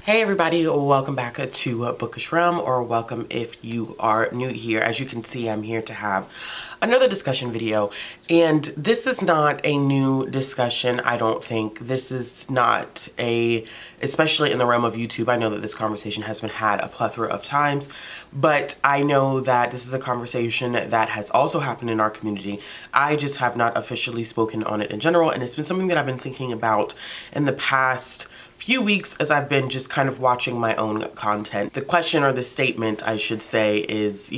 Hey everybody, welcome back to Bookishrealm, or welcome if you are new here. As you can see, I'm here to have another discussion video, and this is not a new discussion. I don't think this is not especially in the realm of YouTube. I know that this conversation has been had a plethora of times, but I know that this is a conversation that has also happened in our community. I just have not officially spoken on it in general, and it's been something that I've been thinking about in the past few weeks as I've been just kind of watching my own content. The question, or the statement I should say, is,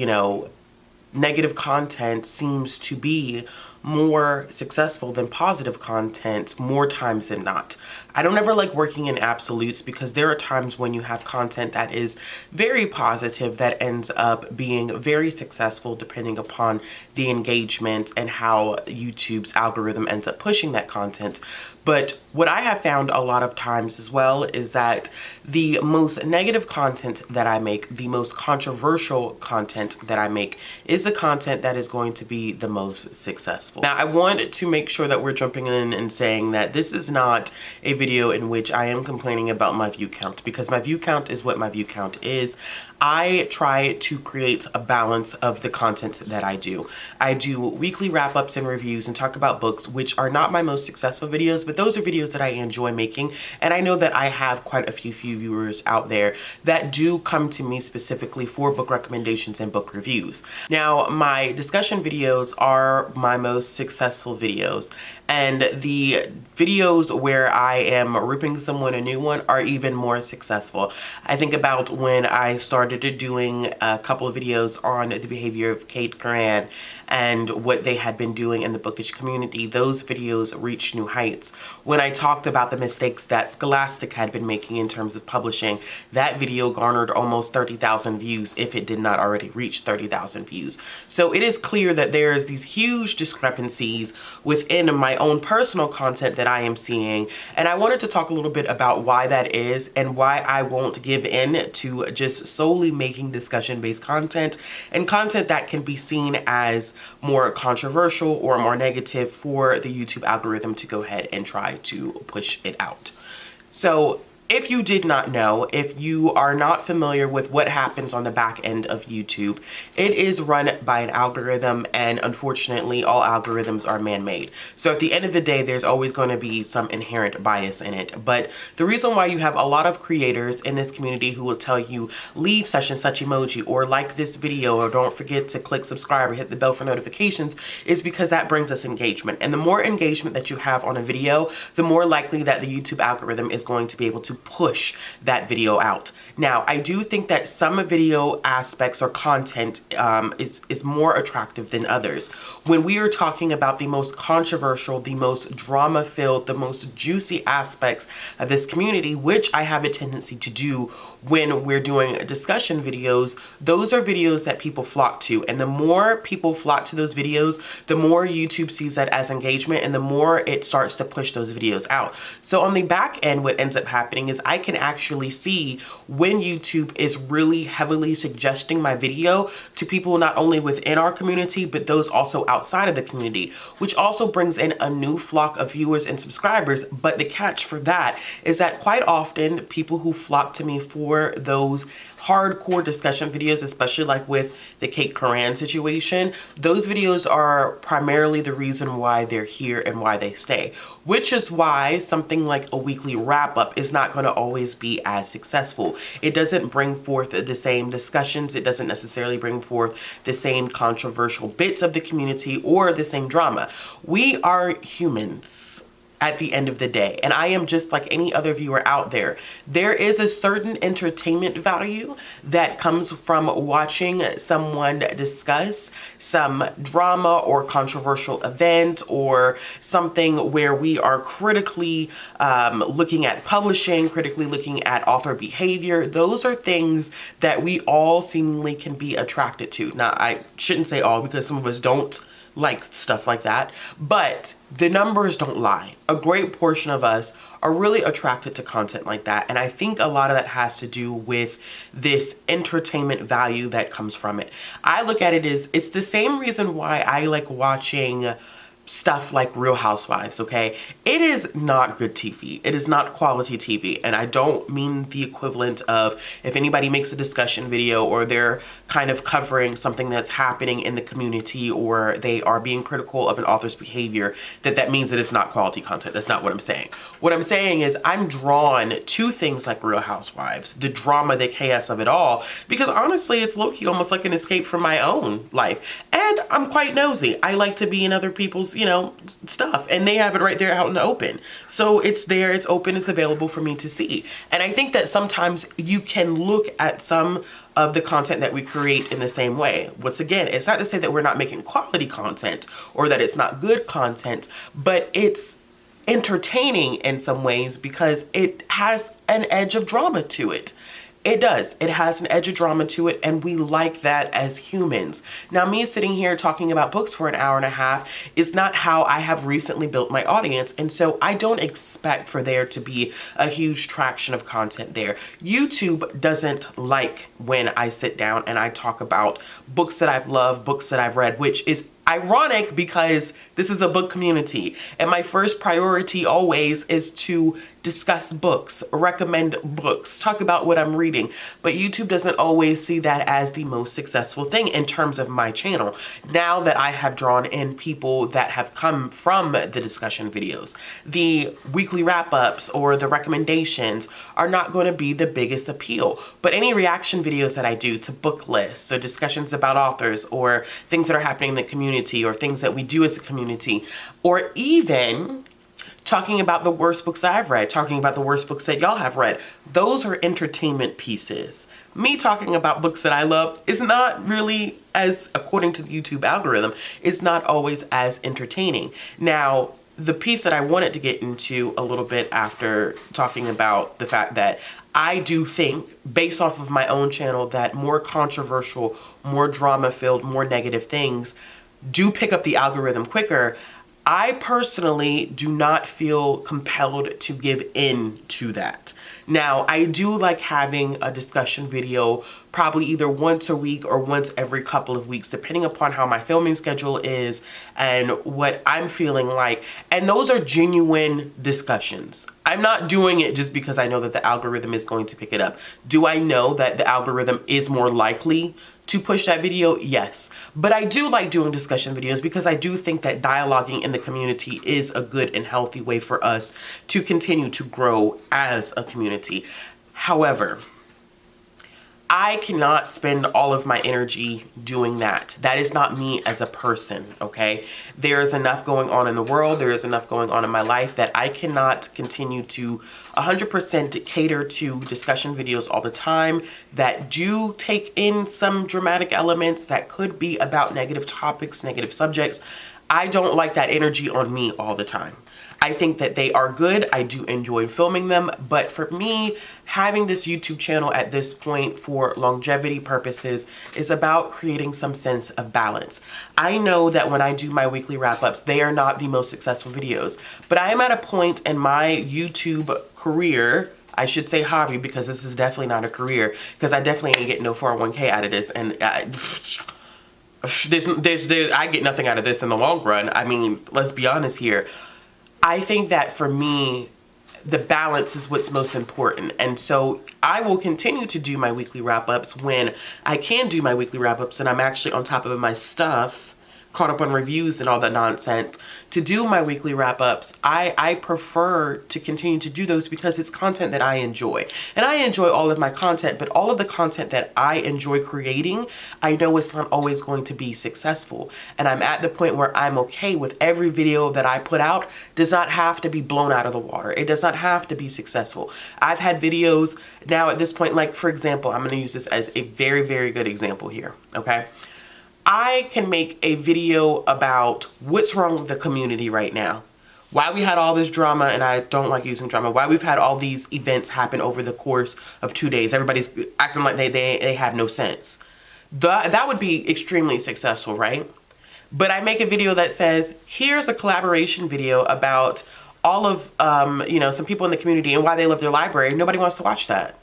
negative content seems to be more successful than positive content more times than not. I don't ever like working in absolutes, because there are times when you have content that is very positive that ends up being very successful depending upon the engagement and how YouTube's algorithm ends up pushing that content. But what I have found a lot of times as well is that the most negative content that I make, the most controversial content that I make, is the content that is going to be the most successful. Now, I want to make sure that we're jumping in and saying that this is not a video in which I am complaining about my view count, because my view count is what my view count is. I try to create a balance of the content that I do. I do weekly wrap-ups and reviews and talk about books, which are not my most successful videos, but those are videos that I enjoy making. And I know that I have quite a few viewers out there that do come to me specifically for book recommendations and book reviews. Now, my discussion videos are my most successful videos, and the videos where I am ripping someone a new one are even more successful. I think about when I started doing a couple of videos on the behavior of Kate Curran and what they had been doing in the bookish community. Those videos reached new heights. When I talked about the mistakes that Scholastic had been making in terms of publishing, that video garnered almost 30,000 views, if it did not already reach 30,000 views. So it is clear that there's these huge discrepancies within my own personal content that I am seeing, and I wanted to talk a little bit about why that is and why I won't give in to just solely making discussion-based content and content that can be seen as more controversial or more negative for the YouTube algorithm to go ahead and try to push it out. So if you did not know, if you are not familiar with what happens on the back end of YouTube, it is run by an algorithm, and unfortunately all algorithms are man-made. So at the end of the day, there's always going to be some inherent bias in it. But the reason why you have a lot of creators in this community who will tell you leave such and such emoji, or like this video, or don't forget to click subscribe or hit the bell for notifications, is because that brings us engagement. And the more engagement that you have on a video, the more likely that the YouTube algorithm is going to be able to push that video out. Now, I do think that some video aspects or content is more attractive than others. When we are talking about the most controversial, the most drama-filled, the most juicy aspects of this community, which I have a tendency to do when we're doing discussion videos, those are videos that people flock to. And the more people flock to those videos, the more YouTube sees that as engagement, and the more it starts to push those videos out. So on the back end, what ends up happening is I can actually see when YouTube is really heavily suggesting my video to people not only within our community, but those also outside of the community, which also brings in a new flock of viewers and subscribers. But the catch for that is that quite often people who flock to me for those hardcore discussion videos, especially like with the Kate Curran situation, those videos are primarily the reason why they're here and why they stay, which is why something like a weekly wrap-up is not going to always be as successful. It doesn't bring forth the same discussions. It doesn't necessarily bring forth the same controversial bits of the community or the same drama. We are humans at the end of the day, and I am just like any other viewer out there. There is a certain entertainment value that comes from watching someone discuss some drama or controversial event, or something where we are critically looking at publishing, critically looking at author behavior. Those are things that we all seemingly can be attracted to. Now, I shouldn't say all, because some of us don't like stuff like that, but the numbers don't lie. A great portion of us are really attracted to content like that, and I think a lot of that has to do with this entertainment value that comes from it. I look at it as, it's the same reason why I like watching stuff like Real Housewives, okay? It is not good TV. It is not quality TV. And I don't mean the equivalent of if anybody makes a discussion video or they're kind of covering something that's happening in the community or they are being critical of an author's behavior, that means that it's not quality content. That's not what I'm saying. What I'm saying is I'm drawn to things like Real Housewives, the drama, the chaos of it all, because honestly, it's low-key almost like an escape from my own life. And I'm quite nosy. I like to be in other people's, you know, stuff, and they have it right there out in the open. So it's there, it's open, it's available for me to see. And I think that sometimes you can look at some of the content that we create in the same way. Once again, it's not to say that we're not making quality content or that it's not good content, but it's entertaining in some ways because it has an edge of drama to it. It does. It has an edge of drama to it, and we like that as humans. Now, me sitting here talking about books for an hour and a half is not how I have recently built my audience, and so I don't expect for there to be a huge traction of content there. YouTube doesn't like when I sit down and I talk about books that I've loved, books that I've read, which is ironic because this is a book community, and my first priority always is to discuss books, recommend books, talk about what I'm reading. But YouTube doesn't always see that as the most successful thing in terms of my channel. Now that I have drawn in people that have come from the discussion videos, the weekly wrap-ups or the recommendations are not going to be the biggest appeal. But any reaction videos that I do to book lists or discussions about authors or things that are happening in the community or things that we do as a community, or even talking about the worst books I've read, talking about the worst books that y'all have read. Those are entertainment pieces. Me talking about books that I love is not really, as according to the YouTube algorithm, is not always as entertaining. Now, the piece that I wanted to get into a little bit after talking about the fact that I do think, based off of my own channel, that more controversial, more drama-filled, more negative things do pick up the algorithm quicker. I personally do not feel compelled to give in to that. Now, I do like having a discussion video probably either once a week or once every couple of weeks, depending upon how my filming schedule is and what I'm feeling like. And those are genuine discussions. I'm not doing it just because I know that the algorithm is going to pick it up. Do I know that the algorithm is more likely to push that video? Yes. But I do like doing discussion videos because I do think that dialoguing in the community is a good and healthy way for us to continue to grow as a community. However, I cannot spend all of my energy doing that. That is not me as a person, okay? There is enough going on in the world. There is enough going on in my life that I cannot continue to 100% cater to discussion videos all the time that do take in some dramatic elements that could be about negative topics, negative subjects. I don't like that energy on me all the time. I think that they are good. I do enjoy filming them. But for me, having this YouTube channel at this point for longevity purposes is about creating some sense of balance. I know that when I do my weekly wrap-ups, they are not the most successful videos. But I am at a point in my YouTube career, I should say hobby, because this is definitely not a career, because I definitely ain't getting no 401k out of this. And I get nothing out of this in the long run. I mean, let's be honest here. I think that for me, the balance is what's most important. And so I will continue to do my weekly wrap-ups when I can do my weekly wrap-ups and I'm actually on top of my stuff, caught up on reviews and all that nonsense. To do my weekly wrap-ups, I prefer to continue to do those because it's content that I enjoy. And I enjoy all of my content, but all of the content that I enjoy creating, I know it's not always going to be successful. And I'm at the point where I'm okay with every video that I put out does not have to be blown out of the water. It does not have to be successful. I've had videos now at this point, like for example, I'm going to use this as a very, very good example here, okay? I can make a video about what's wrong with the community right now. Why we had all this drama, and I don't like using drama, why we've had all these events happen over the course of 2 days. Everybody's acting like they have no sense. That would be extremely successful, right? But I make a video that says, here's a collaboration video about all of, some people in the community and why they love their library. Nobody wants to watch that.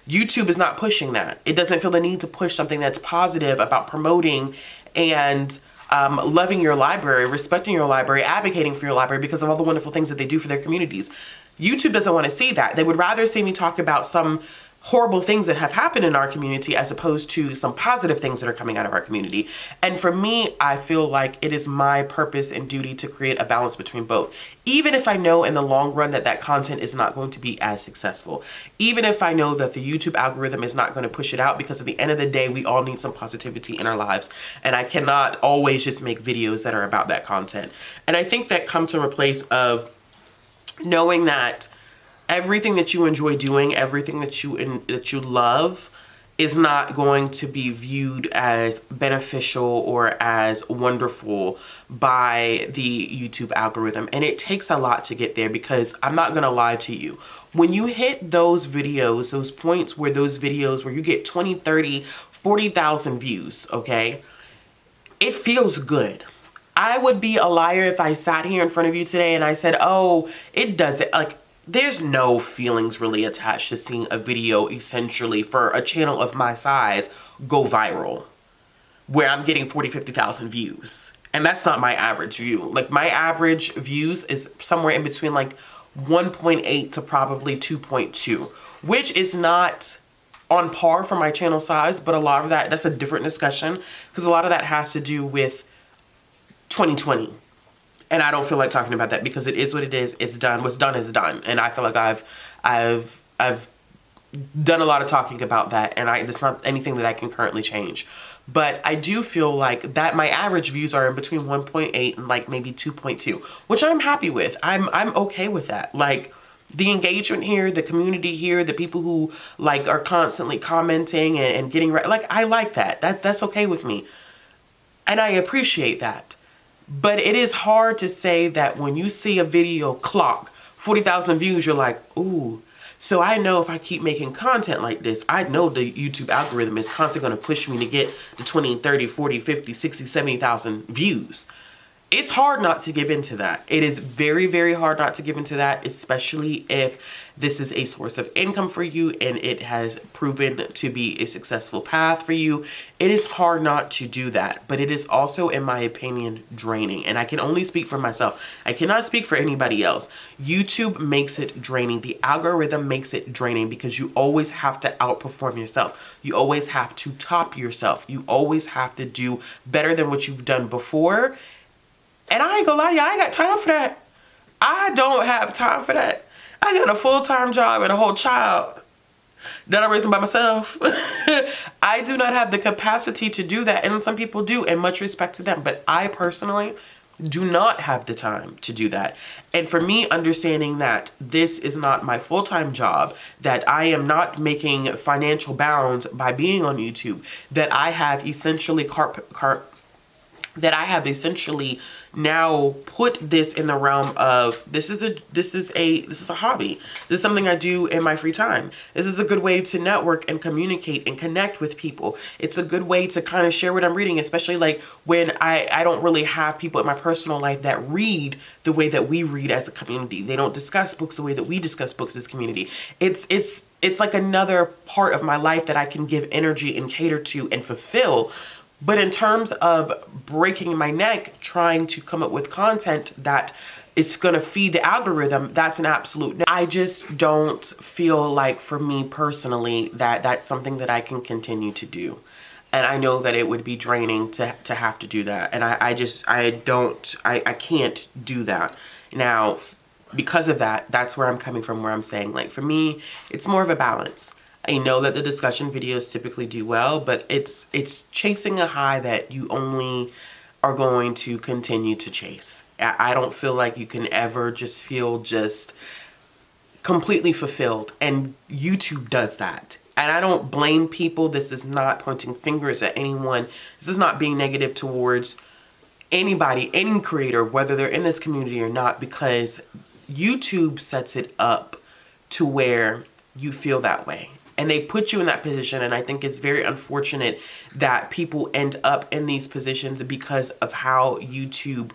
YouTube is not pushing that. It doesn't feel the need to push something that's positive about promoting and loving your library, respecting your library, advocating for your library because of all the wonderful things that they do for their communities. YouTube doesn't want to see that. They would rather see me talk about some horrible things that have happened in our community as opposed to some positive things that are coming out of our community. And for me, I feel like it is my purpose and duty to create a balance between both. Even if I know in the long run that that content is not going to be as successful. Even if I know that the YouTube algorithm is not going to push it out, because at the end of the day, we all need some positivity in our lives. And I cannot always just make videos that are about that content. And I think that comes from a place of knowing that everything that you enjoy doing, everything that you love is not going to be viewed as beneficial or as wonderful by the YouTube algorithm. And it takes a lot to get there, because I'm not going to lie to you. When you hit those videos, those points where those videos where you get 20, 30, 40,000 views, okay, it feels good. I would be a liar if I sat here in front of you today and I said, oh, it doesn't, like, there's no feelings really attached to seeing a video essentially for a channel of my size go viral where I'm getting 40, 50,000 views. And that's not my average view. Like, my average views is somewhere in between like 1.8 to probably 2.2, which is not on par for my channel size, but a lot of that's a different discussion, because a lot of that has to do with 2020. And I don't feel like talking about that, because it is what it is. It's done. What's done is done. And I feel like I've done a lot of talking about that, and it's not anything that I can currently change. But I do feel like that my average views are in between 1.8 and like maybe 2.2, which I'm happy with. I'm okay with that. Like, the engagement here, the community here, the people who like are constantly commenting and getting right, like, I like that. That's okay with me. And I appreciate that. But it is hard to say that when you see a video clock 40,000 views, you're like, ooh. So I know if I keep making content like this, I know the YouTube algorithm is constantly going to push me to get the 20, 30, 40, 50, 60, 70,000 views. It's hard not to give into that. It is very, very hard not to give into that, especially if this is a source of income for you and it has proven to be a successful path for you. It is hard not to do that, but it is also, in my opinion, draining. And I can only speak for myself. I cannot speak for anybody else. YouTube makes it draining. The algorithm makes it draining, because you always have to outperform yourself. You always have to top yourself. You always have to do better than what you've done before. And I ain't gonna lie to you, I ain't got time for that. I don't have time for that. I got a full-time job and a whole child that I'm raising by myself. I do not have the capacity to do that. And some people do, and much respect to them. But I personally do not have the time to do that. And for me, understanding that this is not my full-time job, that I am not making financial bounds by being on YouTube, that I have essentially now put this in the realm of this is a hobby. This is something I do in my free time. This is a good way to network and communicate and connect with people. It's a good way to kind of share what I'm reading, especially like when I don't really have people in my personal life that read the way that we read as a community. They don't discuss books the way that we discuss books as a community. It's like another part of my life that I can give energy and cater to and fulfill. But in terms of breaking my neck trying to come up with content that is going to feed the algorithm, that's an absolute no. I just don't feel like, for me personally, that that's something that I can continue to do. And I know that it would be draining to have to do that. And I can't do that. Now, because of that, that's where I'm coming from, where I'm saying, like, for me, it's more of a balance. I know that the discussion videos typically do well, but it's chasing a high that you only are going to continue to chase. I don't feel like you can ever just feel just completely fulfilled, and YouTube does that. And I don't blame people. This is not pointing fingers at anyone. This is not being negative towards anybody, any creator, whether they're in this community or not, because YouTube sets it up to where you feel that way. And they put you in that position, and I think it's very unfortunate that people end up in these positions because of how YouTube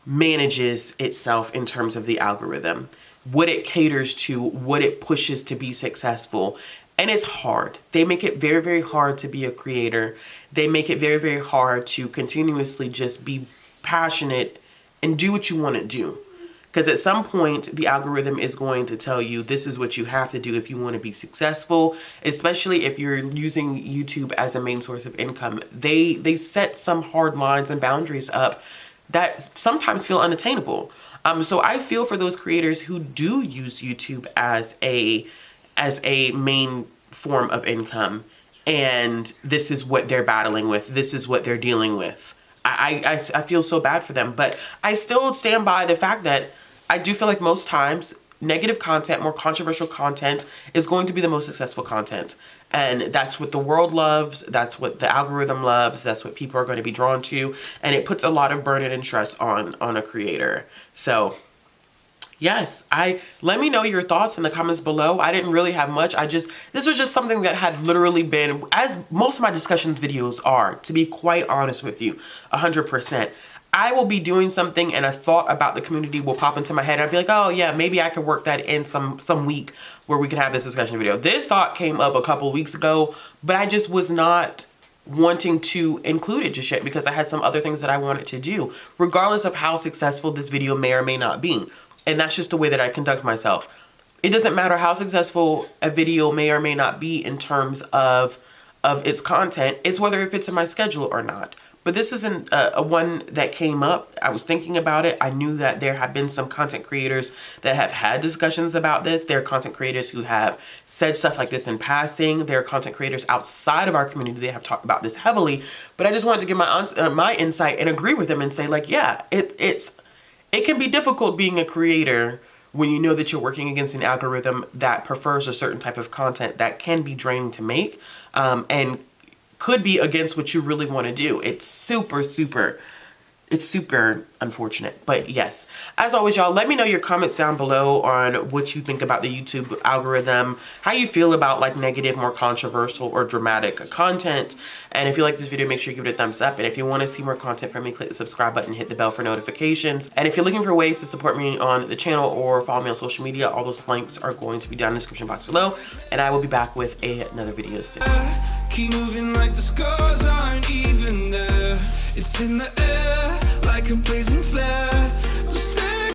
manages itself in terms of the algorithm, what it caters to, what it pushes to be successful. And it's hard. They make it very, very hard to be a creator. They make it very, very hard to continuously just be passionate and do what you want to do. Because at some point, the algorithm is going to tell you this is what you have to do if you want to be successful, especially if you're using YouTube as a main source of income. They set some hard lines and boundaries up that sometimes feel unattainable. So I feel for those creators who do use YouTube as a main form of income, and this is what they're battling with. This is what they're dealing with. I feel so bad for them, but I still stand by the fact that I do feel like most times negative content, more controversial content is going to be the most successful content. And that's what the world loves. That's what the algorithm loves. That's what people are going to be drawn to. And it puts a lot of burden and stress on a creator. So yes, let me know your thoughts in the comments below. I didn't really have much. This was just something that had literally been, as most of my discussion videos are, to be quite honest with you, 100%. I will be doing something and a thought about the community will pop into my head. And I'd be like, oh yeah, maybe I could work that in some week where we can have this discussion video. This thought came up a couple of weeks ago, but I just was not wanting to include it just yet because I had some other things that I wanted to do, regardless of how successful this video may or may not be. And that's just the way that I conduct myself. It doesn't matter how successful a video may or may not be in terms of its content. It's whether it fits in my schedule or not. But this isn't a one that came up. I was thinking about it. I knew that there have been some content creators that have had discussions about this. There are content creators who have said stuff like this in passing. There are content creators outside of our community that have talked about this heavily. But I just wanted to give my insight and agree with them and say, like, yeah, it can be difficult being a creator when you know that you're working against an algorithm that prefers a certain type of content that can be draining to make and could be against what you really want to do. It's super unfortunate. But yes, as always, y'all, let me know your comments down below on what you think about the YouTube algorithm, how you feel about like negative, more controversial or dramatic content. And if you like this video, make sure you give it a thumbs up. And if you want to see more content from me, click the subscribe button, hit the bell for notifications. And if you're looking for ways to support me on the channel or follow me on social media, all those links are going to be down in the description box below. And I will be back with another video soon. Keep moving like the scars aren't even there. It's in the air like a blazing flare.